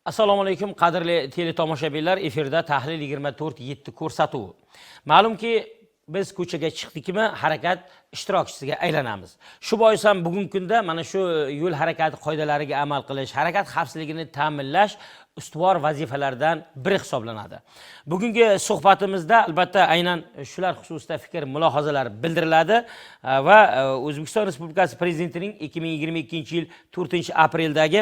Assalomu alaykum qadrli teletomoshabinlar, efirda Tahlil 24/7 ko'rsatuvi. Ma'lumki, biz ko'chaga chiqdikmi, harakat ishtirokchisiga aylanamiz. Shu bois ham bugungi kunda mana shu yo'l harakati qoidalariga amal qilish, harakat xavfsizligini ta'minlash ustuvor vazifalardan biri hisoblanadi. Bugungi suhbatimizda albatta aynan shular xususida fikr mulohazalar bildiriladi va O'zbekiston Respublikasi Prezidentining 2022-yil 4-apreldagi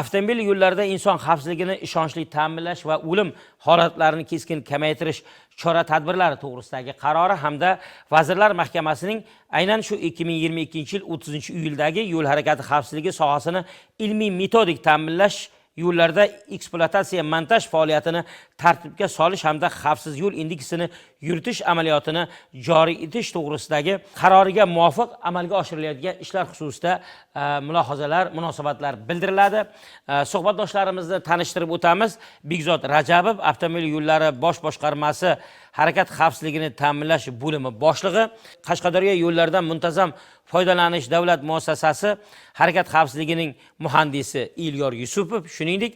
avtomobil yo'llarida inson xavfsizligini ishonchli ta'minlash va o'lim holatlarini keskin kamaytirish chora-tadbirlari to'g'risidagi qarori hamda Vazirlar Mahkamasining aynan shu 2022-yil 30-iyuldagi yo'l harakati xavfsizligi sohasini ilmiy metodik ta'minlash, yo'llarda ekspluatatsiya montaj faoliyatini tartibga solish hamda xavfsiz yo'l indeksini yuritish amaliyotini joriy etish to'g'risidagi qaroriga muvofiq amalga oshirilayotgan ishlar xususida mulohazalar, munosabatlar bildiriladi. Suhbatdoshlarimizni tanishtirib o'tamiz. Begzod Rajabov, avtomobil yo'llari bosh boshqarmasi harakat xavfsizligini ta'minlash bo'limi boshlig'i, Qashqadaryo yo'llardan muntazam foydalanish davlat muassasasi harakat xavfsizligining muhandisi Ilyor Yusupov, shuningdek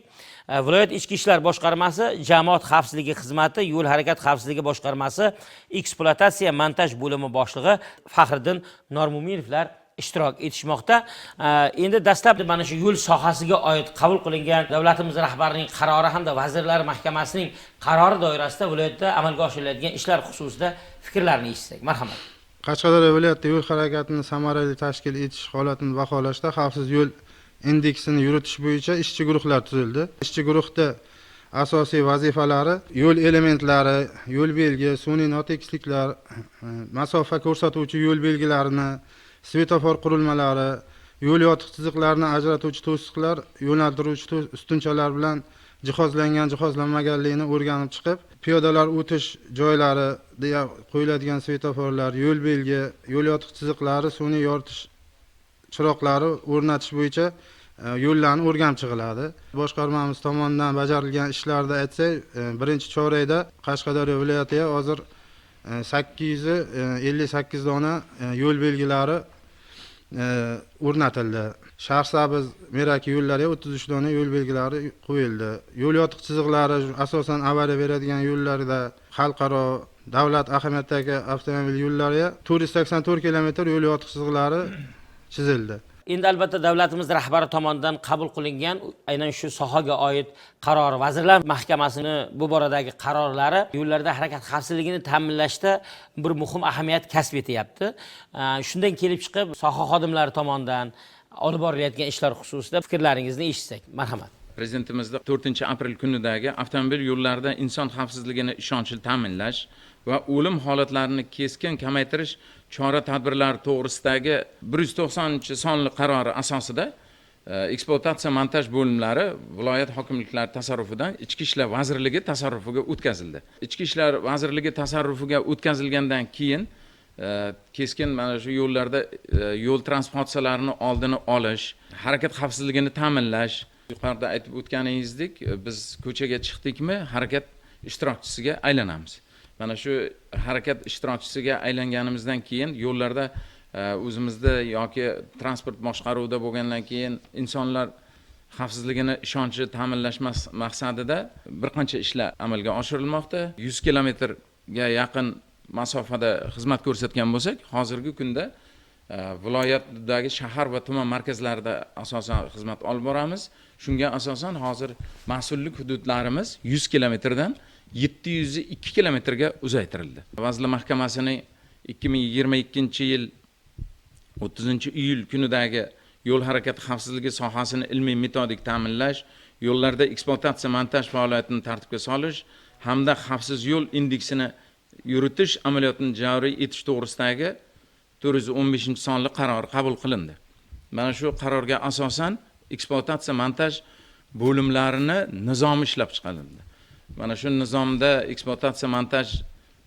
viloyat ichki ishlar boshqarmasi jamoat xavfsizligi xizmati yo'l harakat xavfsizligi boshqarmasi ekspluatatsiya montaj bo'limi boshlig'i Faxriddin Normuminovlar ishtirok etishmoqda. Endi dastlab mana shu yo'l sohasiga oid qabul qilingan davlatimiz rahbarining qarori hamda Vazirlar Mahkamasining qarori doirasida viloyatda amalga oshiriladigan ishlar xususida fikrlarni eshitsak. Marhamat. Qashqadaryo viloyatida yo'l harakatini samarali tashkil etish holatini baholashda xavfsiz yo'l indeksini yuritish bo'yicha ishchi guruhlar tuzildi. Ishchi guruhda asosiy vazifalari yo'l elementlari, yo'l belgi, sun'iy notekisliklar, masofa ko'rsatuvchi yo'l belgilarini, svetofor qurilmalari, yo'l yotiq chiziqlarini ajratuvchi to'siqlar, yo'naltiruvchi ustunchalar bilan jihozlanmaganligini o'rganib chiqib, piyodalar o'tish joylari deya qo'yiladigan svetoforlar, yo'l belgi, yo'l yotiq chiziqlari, sun'iy yoritish chiroqlari o'rnatish bo'yicha yo'llarni o'rganib chiqiladi. Boshqarmamiz tomonidan bajarilgan ishlarda aytsak, birinchi chorakda Qashqadaryo viloyatiga hozir 858 dona yo'l belgilari o'rnatildi. Shahrsabz Meraki yo'llariga 33 dona yo'l belgilari qo'yildi. Yo'l yotiq chiziqlari asosan avariya beradigan yo'llarda xalqaro davlat ahamiyatidagi avtomobil yo'llariga 484 kilometr yo'l yotiq chiziqlari chizildi. Endi albatta davlatimiz rahbari tomonidan qabul qilingan aynan shu sohaga oid qaror, Vazirlar Mahkamasining bu boradagi qarorlari yo'llarda harakat xavfsizligini ta'minlashda bir muhim ahamiyat kasb etyapti. Shundan kelib chiqib, soha xodimlari tomonidan olib borilayotgan ishlar xususida fikrlaringizni eshitsak. Marhamat. Prezidentimizning 4-aprel kunidagi avtomobil yo'llarida inson xavfsizligini ishonchli ta'minlash va o'lim holatlarini keskin kamaytirish chora-tadbirlari to'g'risidagi 190-sonli qarori asosida ekspluatatsiya montaj bo'limlari viloyat hokimliklari tasarrufidan Ichki ishlar vazirligi tasarrufiga o'tkazildi. Ichki ishlar vazirligi tasarrufiga o'tkazilgandan keyin keskin mana shu yo'llarda yo'l transportsiyalarini oldini olish, harakat xavfsizligini ta'minlash, yuqorida aytib o'tganingizdek, biz ko'chaga chiqdikmi, harakat ishtirokchisiga aylanamiz. Mana shu harakat ishtirokchisiga aylanganimizdan keyin yo'llarda o'zimizda yoki transport boshqaruvida bo'lgandan keyin insonlar xavfsizligini ishonchli ta'minlash maqsadida bir qancha ishlar amalga oshirilmoqda. 100 kilometrga yaqin masofada xizmat ko'rsatgan bo'lsak, hozirgi kunda viloyatdagi shahar va tuman markazlarida asosan xizmat olib boramiz. Shunga asosan hozir mas'ullik hududlarimiz 100 kilometrdan 702 kilometrga uzaytirildi. Vazirlar Mahkamasining 2022-yil 30-iyul kunidagi yo'l harakati xavfsizligi sohasini ilmiy metodik ta'minlash, yo'llarda ekspluatatsiya montaj faoliyatini tartibga solish hamda xavfsiz yo'l indeksini yuritish amaliyotini joriy etish to'g'risidagi 415-sonli qaror qabul qilindi. Mana shu qarorga asosan ekspluatatsiya montaj bo'limlarini nizomi ishlab chiqarildi. Mana shu nizomda ekspluatatsiya montaj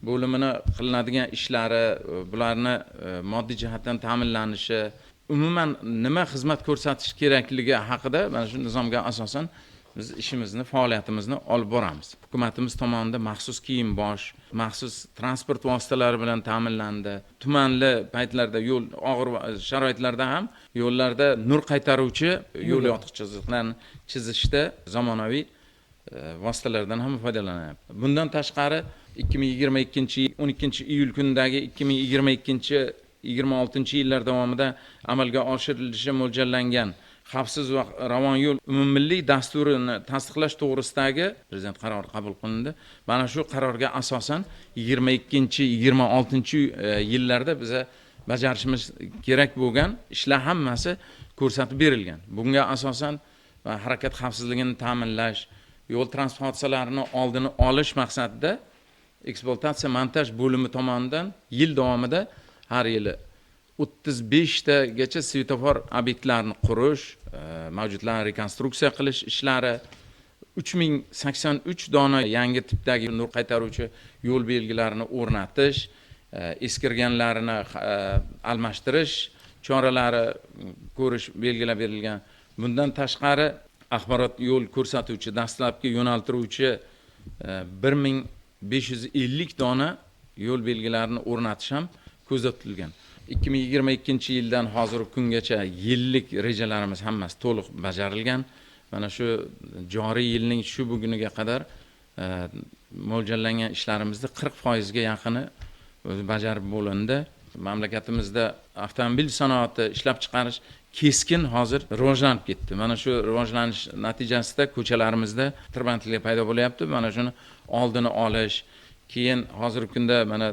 bo'limini qilinadigan ishlari, bularni moddiy jihatdan ta'minlanishi, umuman nima xizmat ko'rsatish kerakligi haqida mana shu nizomga asosan biz ishimizni, faoliyatimizni olib boramiz. Hukumatimiz tomonidan maxsus kiyim-bosh, maxsus transport vositalari bilan ta'minlandi. Tumanli paytlarda yo'l og'ir sharoitlarda ham yo'llarda nur qaytaruvchi yo'l yotiq chiziqlarni chizishda zamonaviy vositalardan ham foydalanyapti. Bundan tashqari 12 iyul kunidagi 2022-26 yillar davomida amalga oshirilishi mo'ljallangan xavfsiz va ravon yo'l umummilliy dasturini tasdiqlash to'g'risidagi prezident qarori qabul qilindi. Mana shu qarorga asosan 22-26 yillarda biza bajarishimiz kerak bo'lgan ishlar hammasi ko'rsatib berilgan. Bunga asosan harakat xavfsizligini ta'minlash, yo'l transport hodisalarini oldini olish maqsadida ekspluatatsiya montaj bo'limi tomonidan yil davomida har yili 35 tagacha svetofor obyektlarini qurish, mavjudlarni rekonstruksiya qilish ishlari, 3083 dona yangi tipdagi nur qaytaruvchi yo'l belgilarini o'rnatish, eskirganlarini almashtirish choralari ko'rish belgilab berilgan. Bundan tashqari axborot yo'l ko'rsatuvchi, dastlabki yo'naltiruvchi 1550 dona yo'l belgilarini o'rnatish ham ko'zda tutilgan. 2022-yildan hozirgi kungacha yillik rejalarimiz hammasi to'liq bajarilgan. Mana shu joriy yilning shu buguniga qadar mo'ljallangan ishlarimizni 40% ga yaqini bajarib bo'lindi. Mamlakatimizda avtomobil sanoati ishlab chiqarish keskin hozir rivojlanib ketdi. Mana shu rivojlanish natijasida ko'chalarimizda tirbandliklar paydo bo'lyapti. Mana shuni oldini olish, keyin hozirgi kunda mana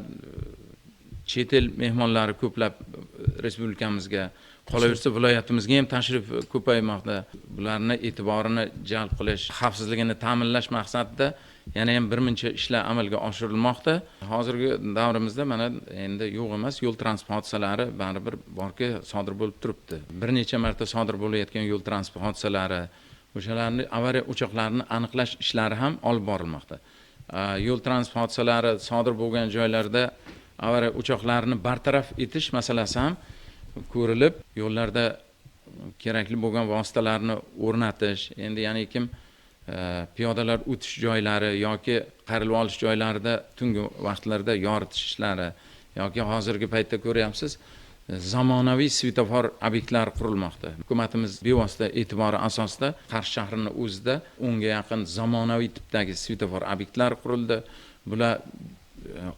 chet el mehmonlari ko'plab respublikamizga, qolaversa viloyatimizga ham tashrif ko'paymoqda. Bularni e'tiborini jalb qilish, xavfsizligini ta'minlash maqsadida yana ham birmuncha ishlar amalga oshirilmoqda. Hozirgi davrimizda mana endi yo'q emas, yo'l transport hodisalari baribir borki sodir bo'lib turibdi. Bir necha marta sodir bo'layotgan yo'l transport hodisalari, o'shalarni avariya o'choqlarini aniqlash ishlari ham olib borilmoqda. Yo'l transport hodisalari sodir bo'lgan joylarda avariya o'choqlarini bartaraf etish masalasi ham ko'rilib, yo'llarda kerakli bo'lgan vositalarni o'rnatish, endi ya'ni kim piyodalar o'tish joylari yoki qarilib olish joylarida tungi vaqtlarda yoritish ishlari yoki hozirgi paytda ko'ryapsiz, zamonaviy svetofor obyektlari qurilmoqda. Hukumatimiz bevosita e'tibori asosida Qarshi shahrining o'zida 10 ga yaqin zamonaviy tipdagi svetofor obyektlar qurildi. Bular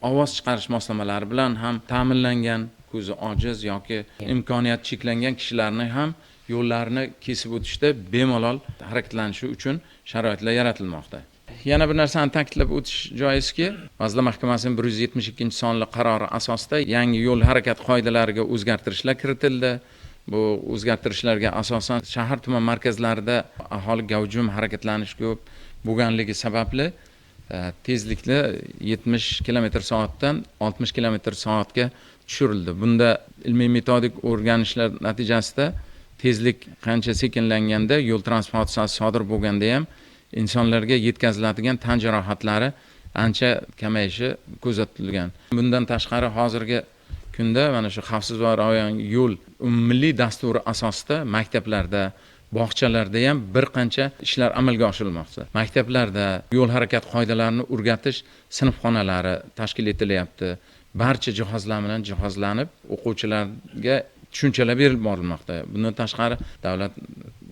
ovoz chiqarish moslamalari bilan ham ta'minlangan, ko'zi ojiz yoki imkoniyati cheklangan kishilarni ham yo'llarni kesib o'tishda bemalol harakatlanishi uchun sharoitlar yaratilmoqda. Yana bir narsani ta'kidlab o'tish joizki, Vazirlar Mahkamasining 172-sonli qarori asosida yangi yo'l harakat qoidalariga o'zgartirishlar kiritildi. Bu o'zgartirishlarga asosan shahar tuman markazlarida aholi gavjum harakatlanish ko'p bo'lganligi sababli tezlikni 70 km/soatdan 60 km/soatga tushirildi. Bunda ilmiy metodik o'rganishlar natijasida tezlik qancha sekinlanganda yo'l transport hodisasi sodir bo'lganda ham insonlarga yetkaziladigan tan jarohatlari ancha kamayishi kuzatilgan. Bundan tashqari hozirgi kunda mana shu xavfsiz va ravon yo'l umummilliy dasturi asosida maktablarda, bog'chalarda ham bir qancha ishlar amalga oshirilmoqda. Maktablarda yo'l harakat qoidalarini o'rgatish sinfxonalari tashkil etilyapti. Barcha jihozlar bilan jihozlanib, o'quvchilarga tushunchalar berib borilmoqda. Bundan tashqari davlat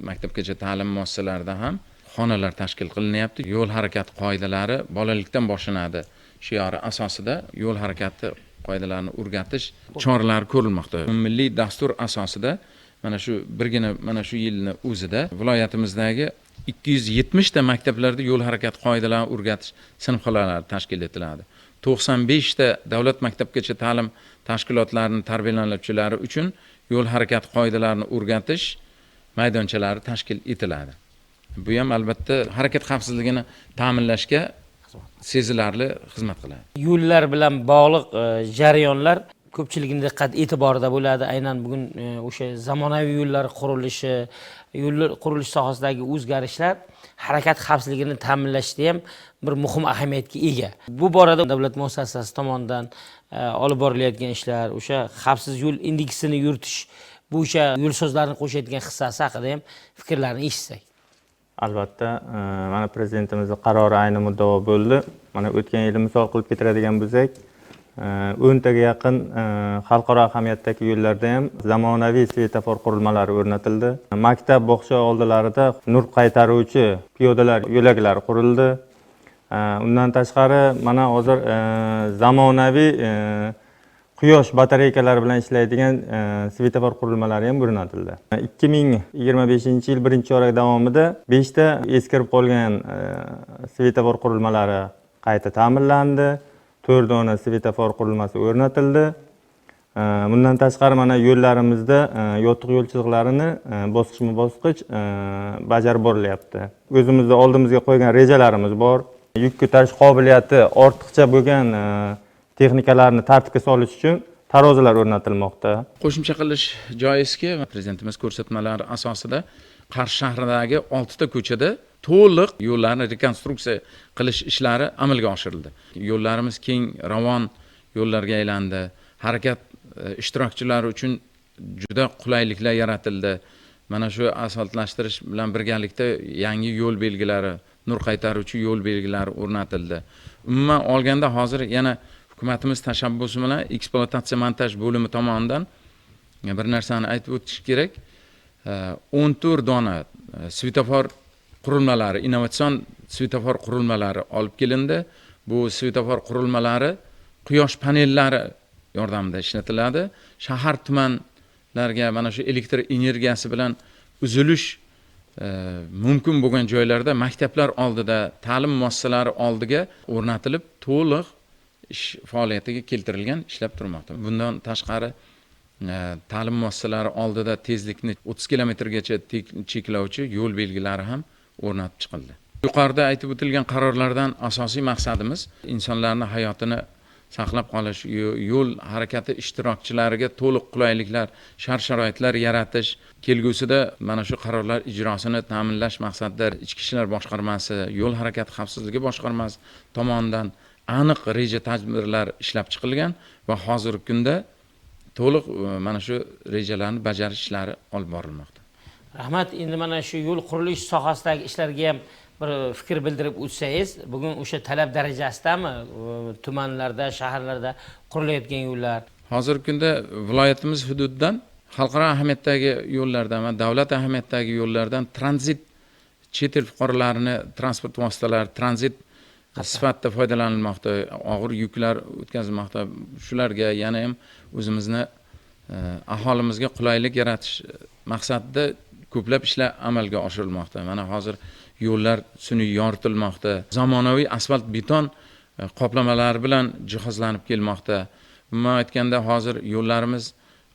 maktabgacha ta'lim muassasalarida ham xonalar tashkil qilinyapti. Yo'l harakati qoidalari bolalikdan boshlanadi shiori asosida yo'l harakati qoidalarini o'rgatish choralari ko'rilmoqda. Milliy dastur asosida mana shu yilning o'zida viloyatimizdagi 270 ta maktablarda yo'l harakati qoidalarini o'rgatish sinfxonalari tashkil etiladi. 95 ta davlat maktabgacha ta'lim tashkilotlarining tarbiyalanuvchilari uchun yo'l harakati qoidalarini o'rgatish maydonchalari tashkil etiladi. Bu ham albatta harakat xavfsizligini ta'minlashga sezilarli xizmat qiladi. Yo'llar bilan bog'liq jarayonlar ko'pchilikning diqqat e'tiborida bo'ladi. Aynan bugun o'sha zamonaviy yo'llar qurilishi, yo'llar qurilish sohasidagi o'zgarishlar harakat xavfsizligini ta'minlashda ham bir muhim ahamiyatga ega. Bu borada davlat muassasasi tomonidan olib borilayotgan ishlar, o'sha xavfsiz yo'l indeksini yuritish bo'yicha yo'lsozlarni qo'shayotgan hissasi haqida ham fikrlarni eshitsak. Albatta, mana prezidentimizning qarori ayni muddao bo'ldi. Mana o'tgan yili misol qilib keltiradigan bo'lsak, 10 taga yaqin xalqaro ahamiyatdagi yo'llarda ham zamonaviy svetofor qurilmalari o'rnatildi. Maktab, bog'cha oldilarida nur qaytaruvchi piyodalar yo'laklari qurildi. Undan tashqari mana hozir zamonaviy quyosh batareykalari bilan ishlaydigan svetofor qurilmalari ham o'rnatildi. 2025-yil 1-chorak davomida 5 ta eskirib qolgan svetofor qurilmalari qayta ta'mirlandi. 4 dona svetofor qurilmasi o'rnatildi. Bundan tashqari mana yo'llarimizda yotiq yo'l chiziqlarini bosqichma-bosqich bajarib borilyapti. O'zimizda oldimizga qo'ygan rejalarimiz bor. Yuk ko'tarish qobiliyati ortiqcha bo'lgan texnikalarni tartibga solish uchun tarozilar o'rnatilmoqda. Qo'shimcha qilish joizki, prezidentimiz ko'rsatmalari asosida Qarshi shahridagi 6 ta ko'chada to'liq yo'llarni rekonstruksiya qilish ishlari amalga oshirildi. Yo'llarimiz keng, ravon yo'llarga aylandi. Harakat ishtirokchilari uchun juda qulayliklar yaratildi. Mana shu asfaltlashtirish bilan birgalikda yangi yo'l belgilari, nur qaytaruvchi yo'l belgilari o'rnatildi. Umuman olganda hozir yana hukumatimiz tashabbusi bilan ekspluatatsiya montaj bo'limi tomonidan bir narsani aytib o'tish kerak. 14 dona svetofor qurilmalari, innovatsion svetofor qurilmalari olib kelindi. Bu svetofor qurilmalari quyosh panellari yordamida ishlatiladi. Shahar tumanlarga mana shu elektr energiyasi bilan uzilish mumkin bo'lgan joylarda maktablar oldida, ta'lim muassasalari oldiga o'rnatilib, to'liq ish faoliyatiga keltirilgan, ishlab turmoqda. Bundan tashqari ta'lim muassasalari oldida tezlikni 30 kilometrgacha cheklovchi yo'l belgilari ham o'rnatib chiqildi. Yuqorida aytib o'tilgan qarorlardan asosiy maqsadimiz insonlarning hayotini saqlab qolish, yo'l harakati ishtirokchilariga to'liq qulayliklar, shart-sharoitlar yaratish, kelgusida mana shu qarorlar ijrosini ta'minlash maqsadida Ichki ishlar boshqarmasi, yo'l harakati xavfsizligi boshqarmasi tomonidan aniq reja tadbirlar ishlab chiqilgan va hozirgi kunda to'liq mana shu rejalarni bajarish ishlari olib borilmoqda. Rahmat, endi mana shu yo'l qurilish sohasidagi ishlarga ham bir fikr bildirib o'tsangiz, bugun o'sha talab darajasidami tumanlarda, shaharlarda qurilayotgan yo'llar? Hozirgi kunda viloyatimiz hududidan xalqaro ahamiyatdagi yo'llardan va davlat ahamiyatdagi yo'llardan tranzit chet el fuqarolarini transport vositalari tranzit sifatida foydalanilmoqda, og'ir yuklar o'tkazilmoqda. Shularga yana ham o'zimizni aholimizga qulaylik yaratish maqsadida ko'plab ishlar amalga oshirilmoqda. Mana hozir yo'llar sun'iy yoritilmoqda. Zamonaviy asfalt beton qoplamalari bilan jihozlanib kelmoqda. Umuman aytganda hozir yo'llarimiz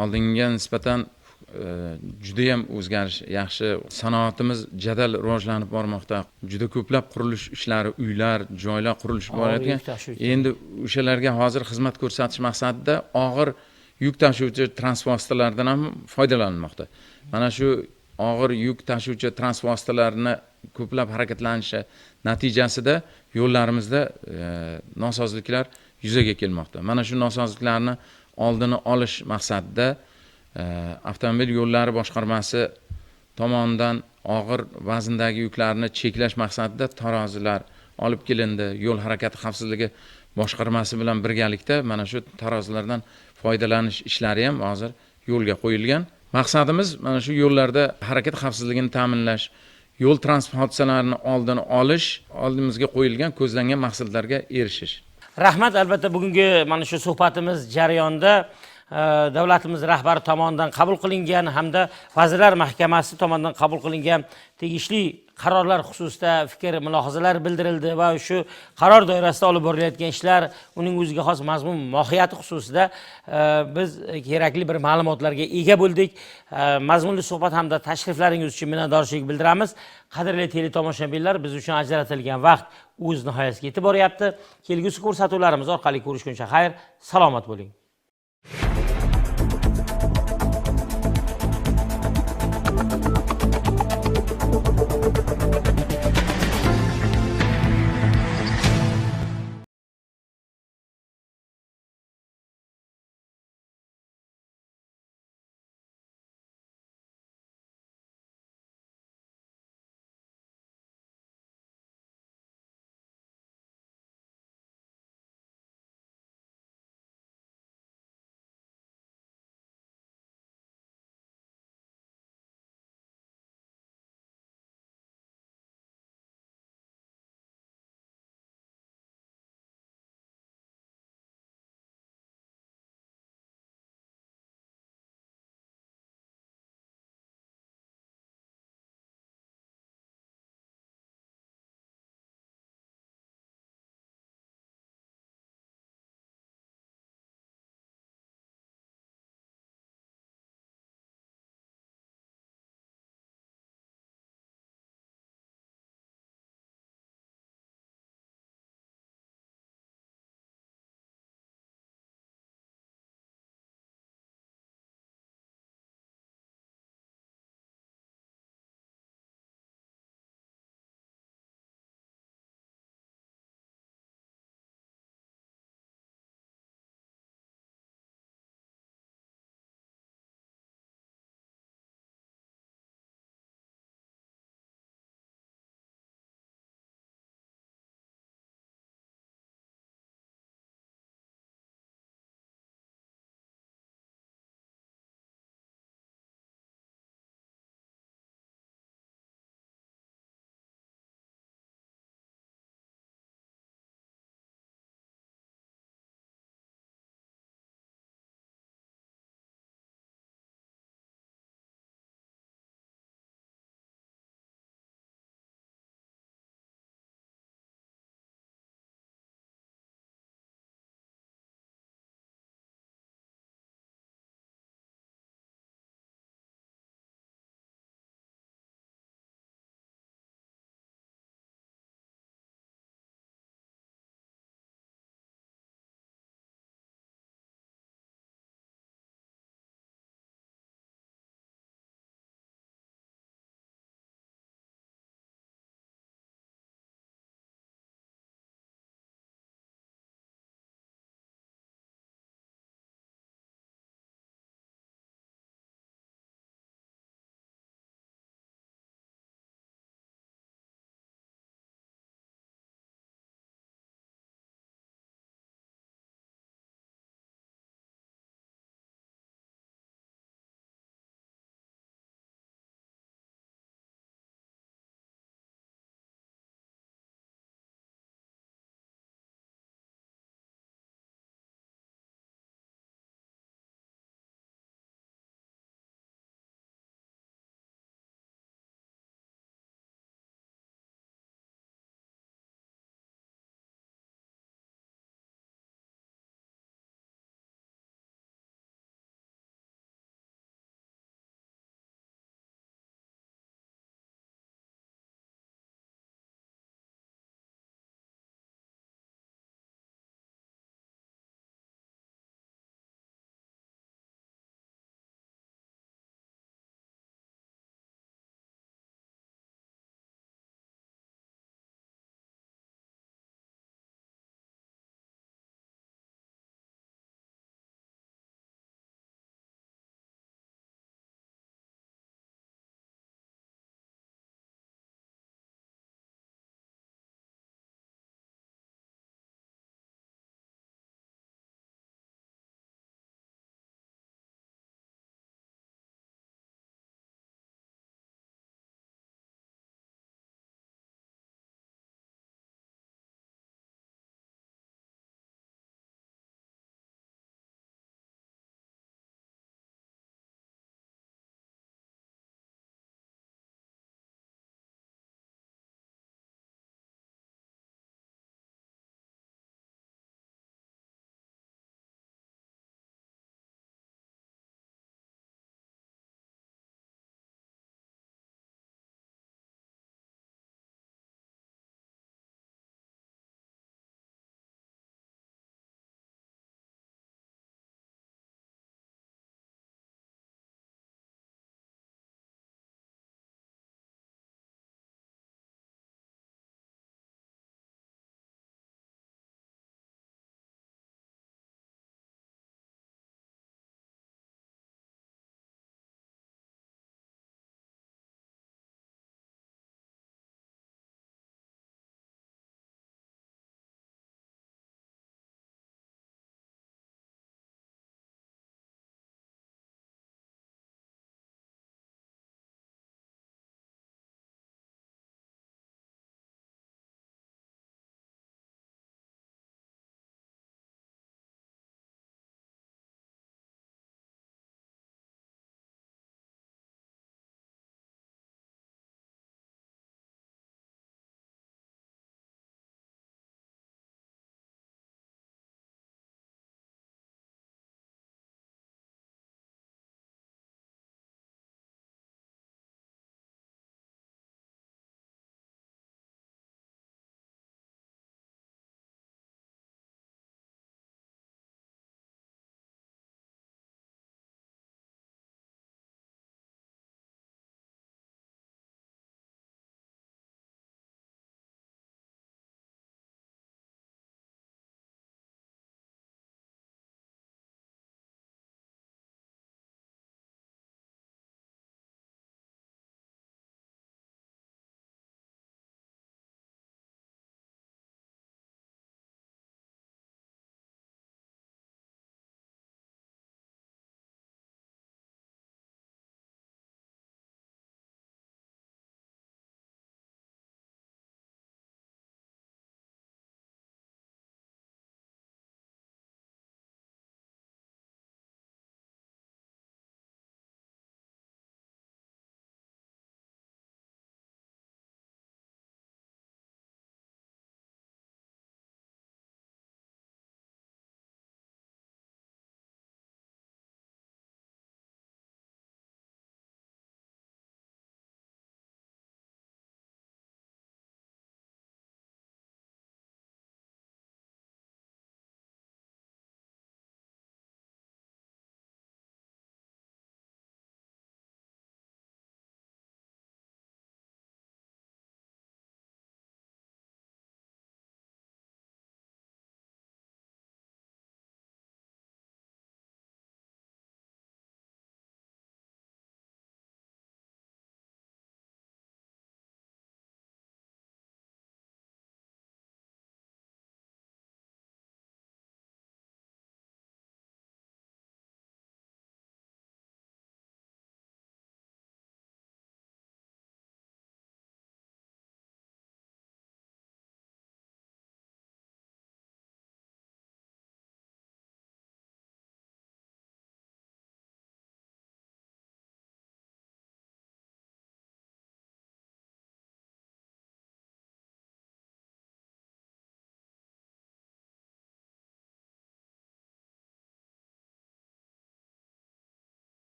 oldingiga nisbatan juda ham o'zgarish, yaxshi, sanoatimiz jadal rivojlanib bormoqda. Juda ko'plab qurilish ishlari, uylar, joylar qurilishi bo'layotgan. Endi o'shalarga hozir xizmat ko'rsatish maqsadida og'ir yuk tashuvchi transport vositalaridan ham foydalanilmoqda. Mana shu og'ir yuk tashuvchi transport vositalarini ko'plab harakatlanishi natijasida yo'llarimizda nosozliklar yuzaga kelmoqda. Mana shu nosozliklarni oldini olish maqsadida avtomobil yo'llari boshqarmasi tomonidan og'ir vazndagi yuklarni cheklash maqsadida tarozilar olib kelindi. Yo'l harakati xavfsizligi boshqarmasi bilan birgalikda mana shu tarozilardan foydalanish ishlari ham hozir yo'lga qo'yilgan. Maqsadimiz mana shu yo'llarda harakat xavfsizligini ta'minlash, yo'l transport hodisalarini oldini olish, oldimizga qo'yilgan ko'zlangan maqsadlarga erishish. Rahmat, albatta bugungi mana shu suhbatimiz jarayonida davlatimiz rahbari tomonidan qabul qilingan hamda Vazirlar Mahkamasi tomonidan qabul qilingan tegishli qarorlar xususida fikr, mulohazalar bildirildi va shu qaror doirasida olib borilayotgan ishlar, uning o'ziga xos mazmun, mohiyati xususida biz kerakli bir ma'lumotlarga ega bo'ldik. Mazmunli suhbat hamda tashriflaringiz uchun minnatdorchilik bildiramiz. Qadrli teletomoshabinlar, biz uchun ajratilgan vaqt o'z nihoyasiga yetib boryapti. Kelgusi ko'rsatuvlarimiz orqali ko'rishguncha xayr, salomat bo'ling.